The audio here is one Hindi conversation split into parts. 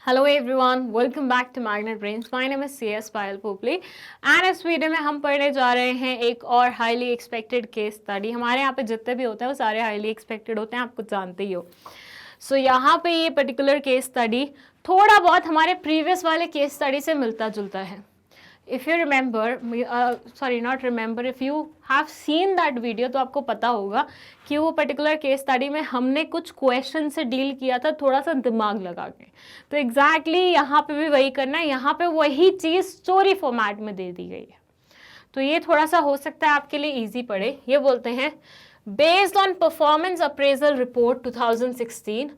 Hello everyone, welcome back to Magnet Brains. My name is CS Payal Popli and इस वीडियो में हम पढ़ने जा रहे हैं एक और हाईली एक्सपेक्टेड केस स्टडी। हमारे यहाँ पे जितने भी होते हैं वो सारे हाईली एक्सपेक्टेड होते हैं, आप कुछ जानते ही हो। सो यहाँ पे ये पर्टिकुलर केस स्टडी थोड़ा बहुत हमारे प्रीवियस वाले केस स्टडी से मिलता जुलता है। If you remember, sorry not remember, if you have seen that video तो आपको पता होगा कि वो पर्टिकुलर केस स्टडी में हमने कुछ क्वेश्चन से डील किया था थोड़ा सा दिमाग लगा के। तो एग्जैक्टली यहाँ पे भी वही करना है, यहाँ पे वही चीज़ स्टोरी फॉर्मेट में दे दी गई है। तो ये थोड़ा सा हो सकता है आपके लिए ईजी पड़े। ये बोलते हैं, based on performance appraisal report 2016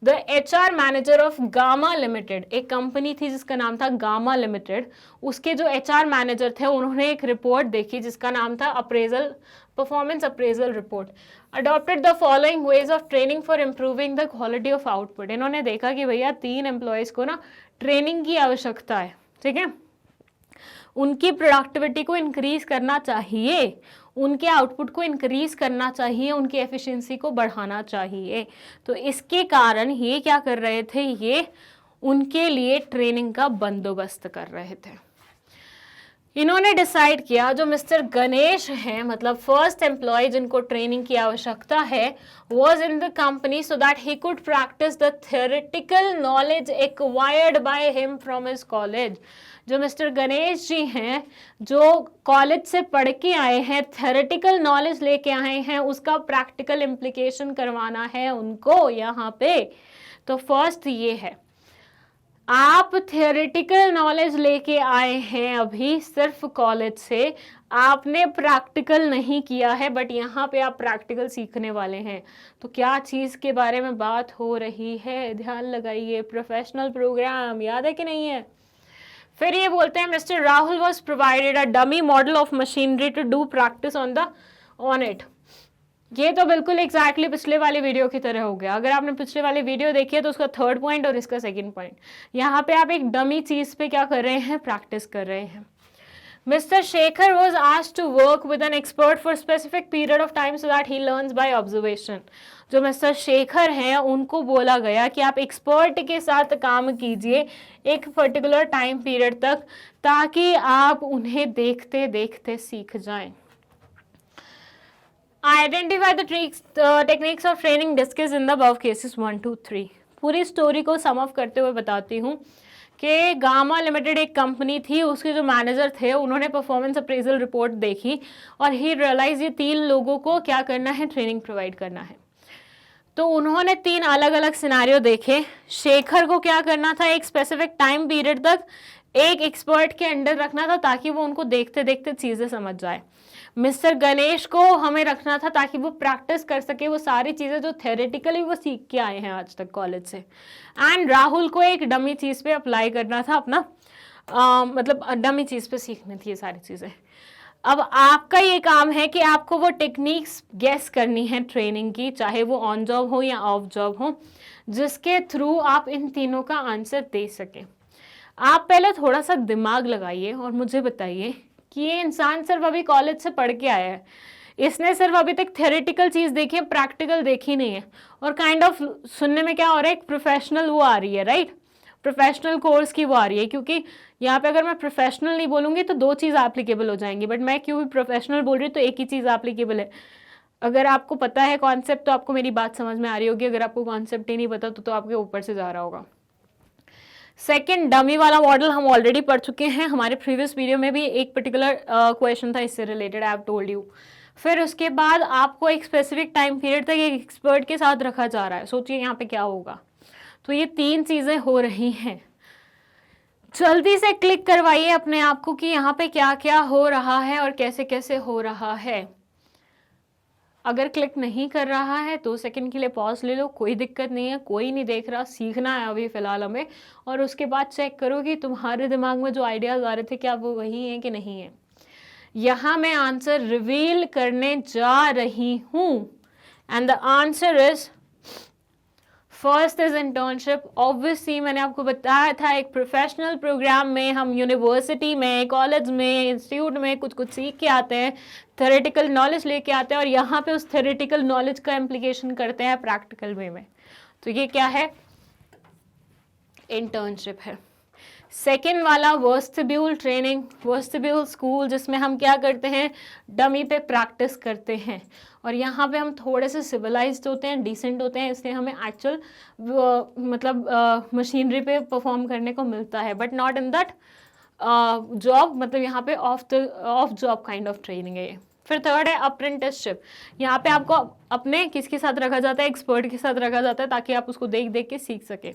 the HR manager of gamma limited, एक कंपनी थी जिसका नाम था गामा लिमिटेड, उसके जो HR मैनेजर थे उन्होंने एक रिपोर्ट देखी जिसका नाम था appraisal performance appraisal report. Adopted the following ways of training for improving the quality of output. इन्होंने देखा कि भैया 3 एम्प्लॉयज़ को ना ट्रेनिंग की आवश्यकता है, ठीक है, उनकी प्रोडक्टिविटी को इंक्रीज करना चाहिए, उनके आउटपुट को इंक्रीज करना चाहिए, उनकी एफिशिएंसी को बढ़ाना चाहिए। तो इसके कारण ये क्या कर रहे थे, ये उनके लिए ट्रेनिंग का बंदोबस्त कर रहे थे। इन्होंने डिसाइड किया, जो मिस्टर गणेश हैं, मतलब फर्स्ट एम्प्लॉय जिनको ट्रेनिंग की आवश्यकता है, was in the company so that he could practice the theoretical knowledge acquired by him from his college. जो मिस्टर गणेश जी हैं, जो कॉलेज से पढ़ के आए हैं, थ्योरेटिकल नॉलेज लेके आए हैं, उसका प्रैक्टिकल इम्प्लीकेशन करवाना है उनको यहाँ पे। तो फर्स्ट ये है, आप थियोरेटिकल नॉलेज लेके आए हैं अभी सिर्फ कॉलेज से, आपने प्रैक्टिकल नहीं किया है, बट यहाँ पे आप प्रैक्टिकल सीखने वाले हैं। तो क्या चीज़ के बारे में बात हो रही है, ध्यान लगाइए, प्रोफेशनल प्रोग्राम, याद है कि नहीं है। फिर ये बोलते हैं, mister Rahul was provided a dummy model of machinery to do practice on it. ये तो बिल्कुल एग्जैक्टली पिछले वाले वीडियो की तरह हो गया। अगर आपने पिछले वाले वीडियो देखी है तो उसका थर्ड पॉइंट और इसका सेकंड पॉइंट, यहाँ पे आप एक डमी चीज पे क्या कर रहे हैं, प्रैक्टिस कर रहे हैं। Mister Shekhar was asked to work with an expert for specific period of time so that he learns by observation. जो मिस्टर शेखर हैं उनको बोला गया कि आप एक्सपर्ट के साथ काम कीजिए एक पर्टिकुलर टाइम पीरियड तक, ताकि आप उन्हें देखते देखते सीख जाएं। Identify the techniques of training discuss in the above cases 1 2 3। पूरी स्टोरी को सम अप करते हुए बताती हूँ कि गामा लिमिटेड एक कंपनी थी, उसके जो मैनेजर थे उन्होंने परफॉर्मेंस अप्रेजल रिपोर्ट देखी और ही रियलाइज ये 3 लोगों को क्या करना है, ट्रेनिंग प्रोवाइड करना है। तो उन्होंने 3 अलग अलग सिनारियो देखे। शेखर को क्या करना था, एक स्पेसिफिक टाइम पीरियड तक एक एक्सपर्ट के अंडर रखना था ताकि वो उनको देखते देखते चीज़ें समझ जाए। मिस्टर गणेश को हमें रखना था ताकि वो प्रैक्टिस कर सके वो सारी चीज़ें जो थ्योरेटिकली वो सीख के आए हैं आज तक कॉलेज से। एंड राहुल को एक डमी चीज़ पे अप्लाई करना था अपना, मतलब डमी चीज़ पे सीखनी थी ये सारी चीज़ें। अब आपका ये काम है कि आपको वो टेक्निक्स गेस करनी है ट्रेनिंग की, चाहे वो ऑन जॉब हो या ऑफ जॉब हो, जिसके थ्रू आप इन तीनों का आंसर दे सकें। आप पहले थोड़ा सा दिमाग लगाइए और मुझे बताइए कि ये इंसान सिर्फ अभी कॉलेज से पढ़ के आया है, इसने सिर्फ अभी तक थ्योरेटिकल चीज़ देखी है, प्रैक्टिकल देखी नहीं है, और काइंड ऑफ सुनने में क्या हो रहा है, एक प्रोफेशनल वो आ रही है, राइट, प्रोफेशनल कोर्स की वो आ रही है। क्योंकि यहाँ पे अगर मैं प्रोफेशनल नहीं बोलूँगी तो 2 चीज़ एप्लीकेबल हो जाएंगी, बट मैं क्यों भी प्रोफेशनल बोल रही हूँ तो एक ही चीज़ एप्लीकेबल है। अगर आपको पता है कॉन्सेप्ट तो आपको मेरी बात समझ में आ रही होगी, अगर आपको कॉन्सेप्ट ही नहीं पता तो आपके ऊपर से जा रहा होगा। सेकेंड, डमी वाला मॉडल हम ऑलरेडी पढ़ चुके हैं, हमारे प्रीवियस वीडियो में भी एक पर्टिकुलर क्वेश्चन था इससे related, I have told you. फिर उसके बाद आपको एक स्पेसिफिक टाइम पीरियड तक एक एक्सपर्ट के साथ रखा जा रहा है। सोचिए यहाँ पे क्या होगा। तो ये 3 चीज़ें हो रही हैं। जल्दी से क्लिक करवाइए अपने आप को कि यहाँ पे क्या क्या हो रहा है और कैसे कैसे हो रहा है। अगर क्लिक नहीं कर रहा है 2 सेकंड के लिए पॉज ले लो, कोई दिक्कत नहीं है, कोई नहीं देख रहा, सीखना है अभी फ़िलहाल हमें। और उसके बाद चेक करो कि तुम्हारे दिमाग में जो आइडियाज़ आ रहे थे क्या वो वही हैं कि नहीं है। यहाँ मैं आंसर रिवील करने जा रही हूँ and the answer is first is internship. Obviously मैंने आपको बताया था एक प्रोफेशनल प्रोग्राम में हम यूनिवर्सिटी में, कॉलेज में, इंस्टीट्यूट में कुछ कुछ सीख के आते हैं, थ्योरेटिकल नॉलेज लेके आते हैं और यहाँ पे उस थ्योरेटिकल नॉलेज का इम्प्लीकेशन करते हैं प्रैक्टिकल वे में। तो ये क्या है, इंटर्नशिप है। सेकेंड वाला वर्स्टिब्यूल ट्रेनिंग, वर्स्टिब्यूल स्कूल, जिसमें हम क्या करते हैं, डमी पे प्रैक्टिस करते हैं। और यहाँ पे हम थोड़े से सिविलाइज्ड होते हैं, डिसेंट होते हैं, इसलिए हमें एक्चुअल मतलब मशीनरी पे परफॉर्म करने को मिलता है, but not in that job, मतलब यहाँ पे of job kind of training है ये। फिर थर्ड है अप्रेंटिसशिप। यहाँ पे आपको अपने किसके साथ रखा जाता है, एक्सपर्ट के साथ रखा जाता है, ताकि आप उसको देख देख के सीख सके।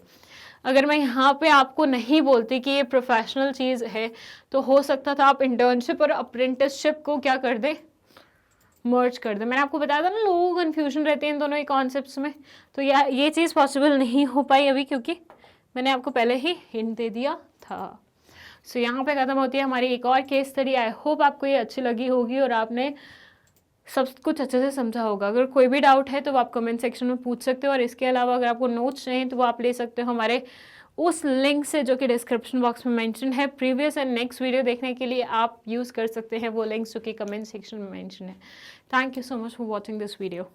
अगर मैं यहाँ पे आपको नहीं बोलती कि ये प्रोफेशनल चीज़ है, तो हो सकता था आप इंटर्नशिप और अप्रेंटिसशिप को क्या कर दें, मर्ज कर दें। मैंने आपको बताया था ना, लोगों को कन्फ्यूजन रहती है इन दोनों ही कॉन्सेप्ट्स में। तो ये चीज़ पॉसिबल नहीं हो पाई अभी, क्योंकि मैंने आपको पहले ही हिंट दे दिया था। सो यहाँ पे ख़त्म होती है हमारी एक और केस स्टडी। आई होप आपको ये अच्छी लगी होगी और आपने सब कुछ अच्छे से समझा होगा। अगर कोई भी डाउट है तो आप कमेंट सेक्शन में पूछ सकते हो, और इसके अलावा अगर आपको नोट्स चाहिए तो वो आप ले सकते हो हमारे उस लिंक से जो कि डिस्क्रिप्शन बॉक्स में मेंशन है। प्रीवियस एंड नेक्स्ट वीडियो देखने के लिए आप यूज़ कर सकते हैं वो लिंक्स जो कि कमेंट सेक्शन में मेंशन है। Thank you so much for watching this video.